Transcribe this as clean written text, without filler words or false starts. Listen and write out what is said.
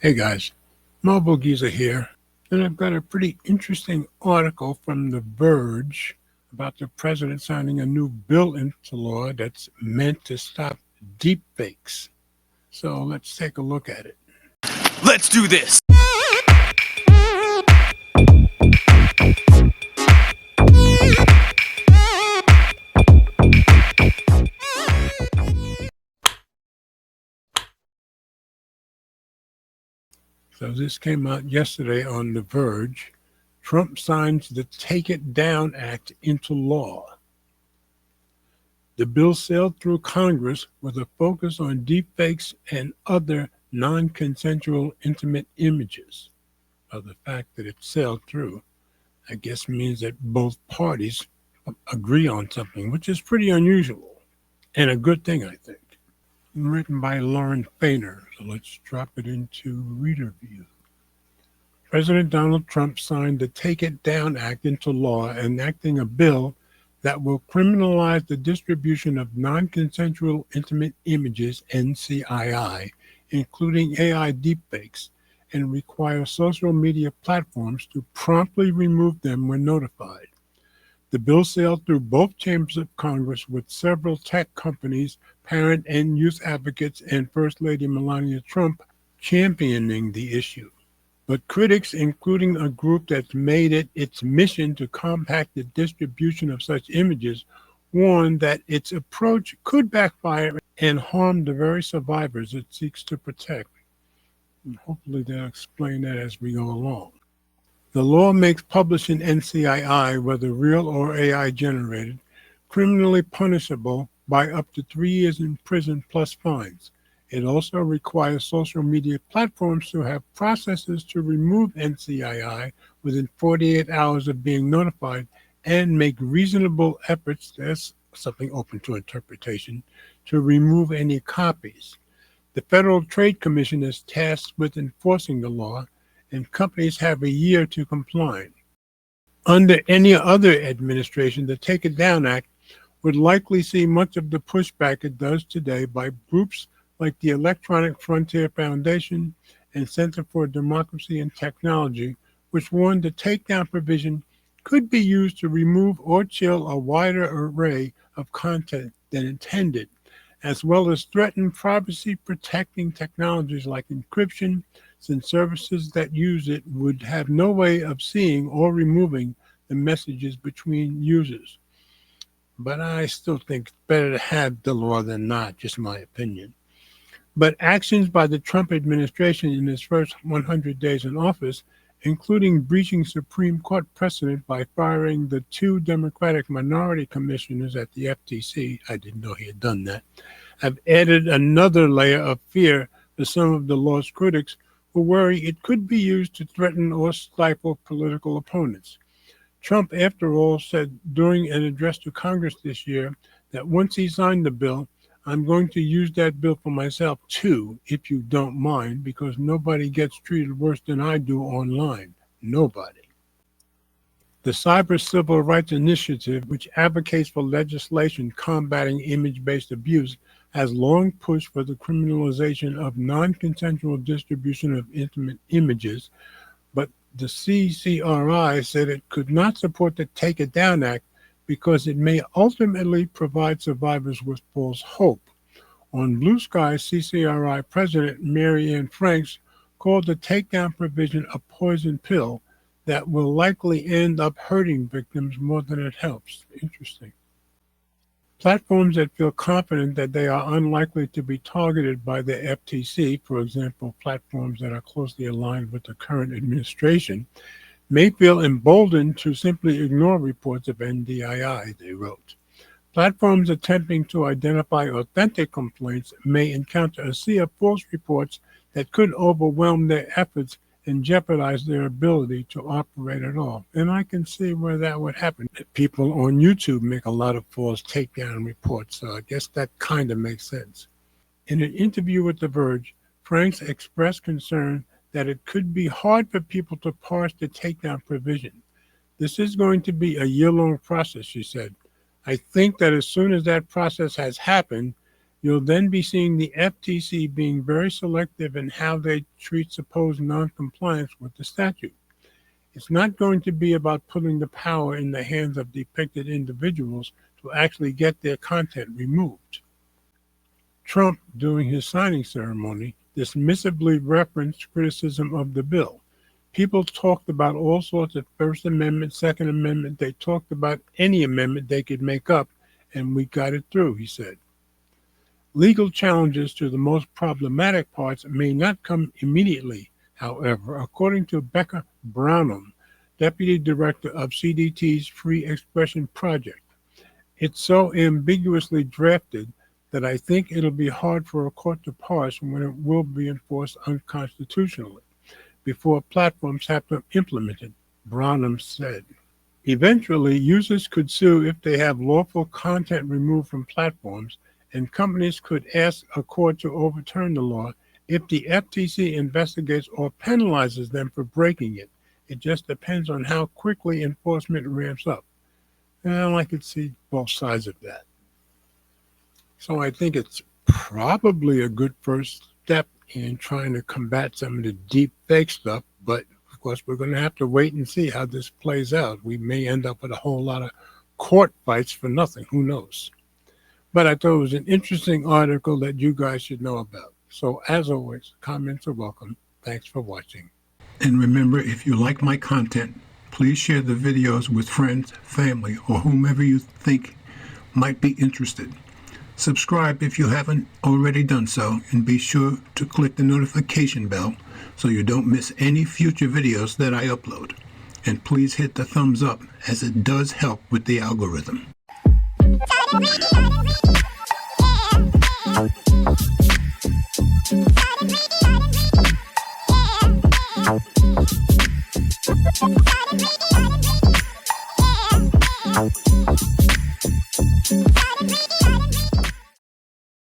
Hey guys, Marble Geezer here, and I've got a pretty interesting article from The Verge about the president signing a new bill into law that's meant to stop deepfakes. So let's take a look at it. Let's do this! So this came out yesterday on The Verge. Trump signs the Take It Down Act into law. The bill sailed through Congress with a focus on deepfakes and other non-consensual intimate images. The fact that it sailed through, I guess, means that both parties agree on something, which is pretty unusual and a good thing, I think. Written by Lauren Fainer. So let's drop it into reader view. President Donald Trump signed the Take It Down Act into law, enacting a bill that will criminalize the distribution of non-consensual intimate images, NCII, including AI deepfakes, and require social media platforms to promptly remove them when notified. The bill sailed through both chambers of Congress with several tech companies, parent and youth advocates, and First Lady Melania Trump championing the issue. But critics, including a group that's made it its mission to combat the distribution of such images, warn that its approach could backfire and harm the very survivors it seeks to protect. And hopefully they'll explain that as we go along. The law makes publishing NCII, whether real or AI generated, criminally punishable by up to 3 years in prison plus fines. It also requires social media platforms to have processes to remove NCII within 48 hours of being notified and make reasonable efforts, that's something open to interpretation, to remove any copies. The Federal Trade Commission is tasked with enforcing the law, and companies have a year to comply. Under any other administration, the Take It Down Act would likely see much of the pushback it does today by groups like the Electronic Frontier Foundation and Center for Democracy and Technology, which warned the takedown provision could be used to remove or chill a wider array of content than intended, as well as threaten privacy-protecting technologies like encryption, since services that use it would have no way of seeing or removing the messages between users. But I still think it's better to have the law than not, just my opinion. But actions by the Trump administration in its first 100 days in office, including breaching Supreme Court precedent by firing the two Democratic minority commissioners at the FTC, I didn't know he had done that, have added another layer of fear to some of the law's critics who worry it could be used to threaten or stifle political opponents. Trump, after all, said during an address to Congress this year that once he signed the bill, I'm going to use that bill for myself too, if you don't mind, because nobody gets treated worse than I do online. Nobody. The Cyber Civil Rights Initiative, which advocates for legislation combating image-based abuse, has long pushed for the criminalization of non-consensual distribution of intimate images, but the CCRI said it could not support the Take It Down Act because it may ultimately provide survivors with false hope. On Blue Sky, CCRI President Mary Ann Franks called the takedown provision a poison pill that will likely end up hurting victims more than it helps. Interesting. Platforms that feel confident that they are unlikely to be targeted by the FTC, for example, platforms that are closely aligned with the current administration, may feel emboldened to simply ignore reports of NDII, they wrote. Platforms attempting to identify authentic complaints may encounter a sea of false reports that could overwhelm their efforts and jeopardize their ability to operate at all. And I can see where that would happen. People on YouTube make a lot of false takedown reports, so I guess that kind of makes sense. In an interview with The Verge, Franks expressed concern that it could be hard for people to parse the takedown provision. This is going to be a year-long process, she said. I think that as soon as that process has happened, You'll then be seeing the FTC being very selective in how they treat supposed noncompliance with the statute. It's not going to be about putting the power in the hands of depicted individuals to actually get their content removed. Trump, during his signing ceremony, dismissively referenced criticism of the bill. People talked about all sorts of First Amendment, Second Amendment. They talked about any amendment they could make up, and we got it through, he said. Legal challenges to the most problematic parts may not come immediately, however, according to Becca Brownham, Deputy Director of CDT's Free Expression Project. It's so ambiguously drafted that I think it'll be hard for a court to parse when it will be enforced unconstitutionally before platforms have to implement it, Brownham said. Eventually, users could sue if they have lawful content removed from platforms, and companies could ask a court to overturn the law if the FTC investigates or penalizes them for breaking it. It just depends on how quickly enforcement ramps up. And I could see both sides of that. So I think it's probably a good first step in trying to combat some of the deep fake stuff, but of course we're going to have to wait and see how this plays out. We may end up with a whole lot of court fights for nothing. Who knows? But I thought it was an interesting article that you guys should know about. So as always, comments are welcome. Thanks for watching. And remember, if you like my content, please share the videos with friends, family, or whomever you think might be interested. Subscribe if you haven't already done so, and be sure to click the notification bell so you don't miss any future videos that I upload. And please hit the thumbs up, as it does help with the algorithm. Yeah.